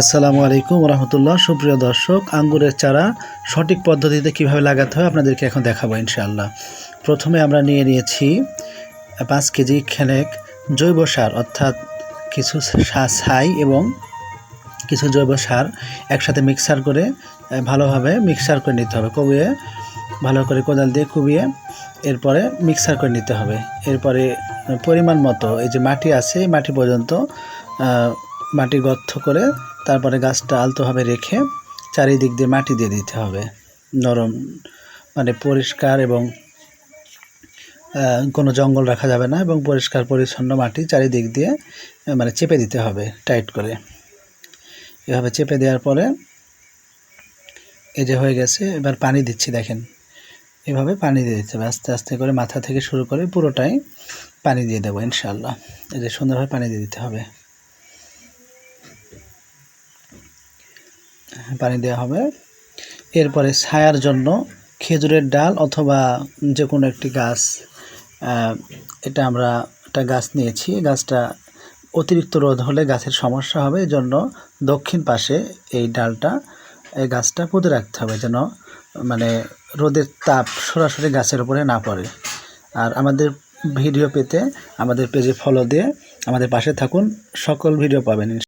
আসসালামু আলাইকুম রহমতুল্লাহ। সুপ্রিয় দর্শক, আঙ্গুরের চারা সঠিক পদ্ধতিতে কিভাবে লাগাতে হয় আপনাদেরকে এখন দেখাবো ইনশাআল্লাহ। প্রথমে আমরা নিয়ে নিয়েছি 5 কেজি খেনেক জৈব সার, অর্থাৎ কিছু ছাই এবং কিছু জৈব সার একসাথে মিক্সার করে ভালোভাবে মিক্সার করে নিতে হবে। কুবিয়ে ভালো করে কোদাল দিয়ে কুবিয়ে এরপরে মিক্সার করে নিতে হবে। এরপরে পরিমাণ মতো এই যে মাটি আছে, মাটি পর্যন্ত মাটি গর্ত করে তারপরে গাছটা আলতোভাবে রেখে চারিদিক দিয়ে মাটি দিয়ে দিতে হবে। নরম মানে পরিষ্কার এবং কোনো জঙ্গল রাখা যাবে না, এবং পরিষ্কার পরিচ্ছন্ন মাটি চারিদিক দিয়ে মানে চেপে দিতে হবে টাইট করে। এভাবে চেপে দেওয়ার পরে এই যে হয়ে গেছে। এবার পানি দিচ্ছি, দেখেন এভাবে পানি দিয়ে দিতে হবে আস্তে আস্তে করে, মাথা থেকে শুরু করে পুরোটাই পানি দিয়ে দেবো ইনশাআল্লাহ। এই যে সুন্দরভাবে পানি দিয়ে দিতে হবে, পানি দেওয়া হবে। এরপরে ছায়ার জন্য খেজুরের ডাল অথবা যে কোনো একটি গাছ, এটা আমরা একটা গাছ নিয়েছি। গাছটা অতিরিক্ত রোদ হলে গাছের সমস্যা হবে, এই জন্য দক্ষিণ পাশে এই ডালটা এই গাছটা পুঁতে রাখতে হবে, যেন মানে রোদের তাপ সরাসরি গাছের উপরে না পড়ে। আর আমাদের ভিডিও পেতে আমাদের পেজে ফলো দিয়ে আমাদের পাশে থাকুন, সকল ভিডিও পাবেন।